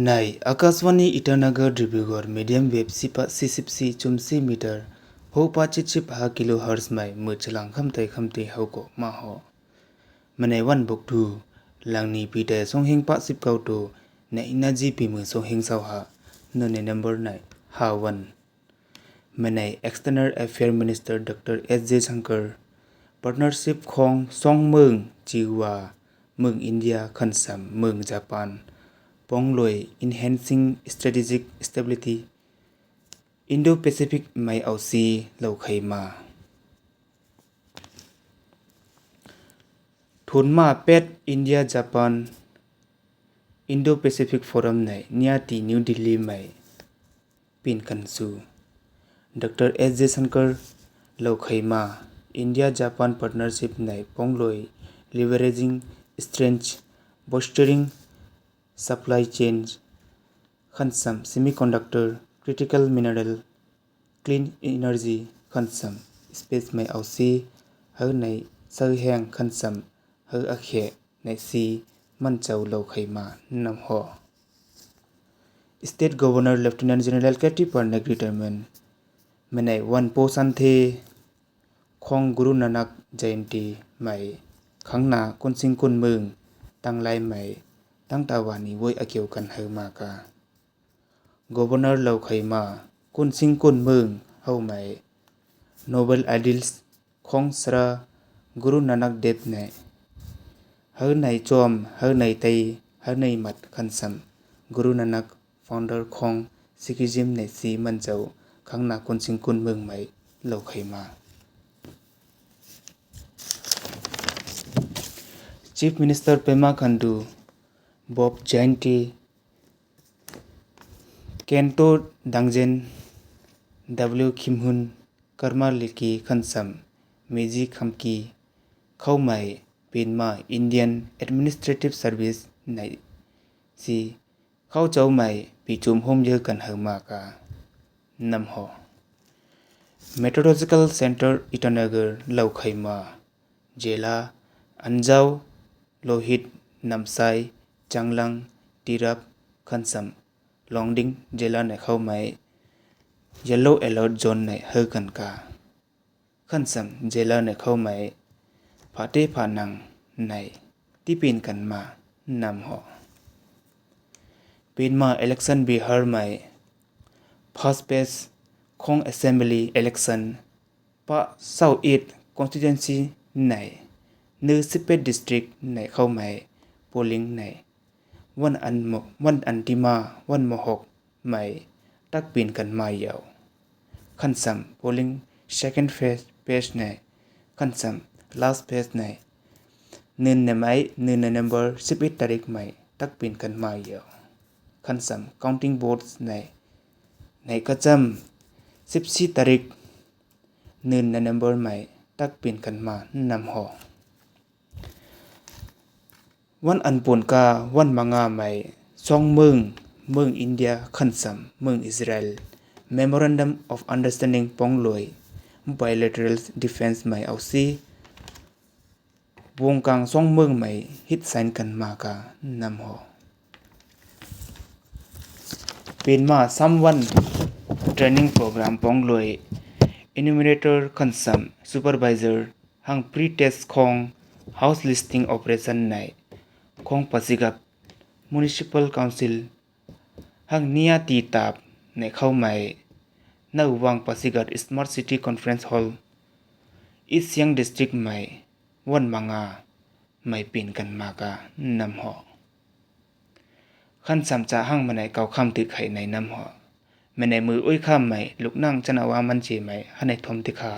ในอากาศวานีอิตานากรดิบิกอร์มีเดียมเวฟ44.4 มิเตอร์โฮปาจิบ5กิโลเฮิรตซ์ไม่มือฉลังคำไตเฮาก็มาหอมันในวันบุกดูหลังนี้ปีแต่ทรงเฮงปะ19ตัวในอินาจีปีมือทรงเฮงเศร้าหาในนัมเบอร์ไหน5วันมันใน External Affairs Minister Dr. S.J. Shankar Partnership ของ2เมืองจีว่าเมืองอินเดียคันซัมเมืองญี่ปุ่นป้องลอย Enhancing Strategic Stability Indo-Pacific ไม่เอาซีเหล่าไขมาทุนมาเป็ดอินเดียญี่ปุ่น Indo-Pacific Forum ในเนี่ยที่นิวดิลลีไม่ปินกันสู่ Dr. S.J. Shankar เหล่าไขมา India-Japan Partnership ในป้องลอย Leveraging Strengths Bolstering Supply Chains คันซัม Semiconductor Critical Mineral Clean Energy คันซัม Space ไม่เอาซีเฮาในเซอแห่งคันซัมเฮาอาแขในซีมันเจ้าเหล่าไขมานำหอ State Governor Lieutenant General Katy Pernek retirement มันในวันโปสันเทของกุรุนานักจัยนตีใหม่ข้างหน้าคนสิงคนเมืองตั้งหลายใหม่ตั้งตาวานีไว้อาเกี่ยวกันเฮามากา Governor เหล่าไขมาคนสิงคนเมืองเฮาใหม่ Noble Ideals ของสระกุรุนานักเด็บในเฮาในจอมเฮาในไตเฮาในมัดคันซัมกุรุนานัก Founder ของ Sikhism ในสีมันเจ้าข้างหน้าคนสิงคนเมืองใหม่เหล่าไขมา Chief Minister Pema Khandu Bob Jainty Kento Dangjen W Khimhun Karma Liki Khansam Meji Khamki เข้าใหม่เป็นมา Indian Administrative Service ในสีเข้าเจ้าใหม่ปีจุมโฮมเยอะกันเฮามากานำหอ Meteorological Center Itanagar เหล่าไขมาเจลาอันเจ้าโลหิตนำไซจังลังตีรับคันซัมลองดิ้งเจลาในเข้าใหม่ Yellow Alert Zone ในเฮอกันกาคันซัมเจลาในเข้าใหม่ผาเตผานังในที่เป็นกันมานำหอเป็นมา Election Bihar ใหม่ First Phase ของ Assembly Election ปะ South East Constituency ใน11 District ในเข้าใหม่ Polling ในวันอันที่มาวันม6ใหม่ตักเป็นกันมาเยาวคันซัม Polling Second Phase ในคันซัม Last Phase ในในไม้ใน Number 11 ตาริกใหม่ตักเป็นกันมาเยาวคันซัม Counting Votes ในกระจำ14 ตาริกใน Number ใหม่ตักเป็นกันมานำหอวันอันปนกาวันมางาใหม่2เมืองอินเดียคันซัมเมืองอิสราเอล Memorandum of Understanding ป้องลอย Bilateral Defense ใหม่เอาซีวงกลาง2เมืองใหม่ฮิตไซน์กันมากานำหอเป็นมา3วัน Training Program ป้องลอย Enumerator คันซัม Supervisor หัง Pre-test ของ House Listing Operation ในของปสิกับ Municipal Council หังนิยตีตาบในเข้าใหม่ณวังปสิกับ Smart City Conference Hall East Siang District ใหม่วันมางาไม่เป็นกันมากานำหอคันสำจะหังมาในเก่าคำตึกไข่ในนำหอมาในมืออุ้ยข้ามใหม่ลูกนั่งจนาวามันเจใหม่ให้ในทมติคา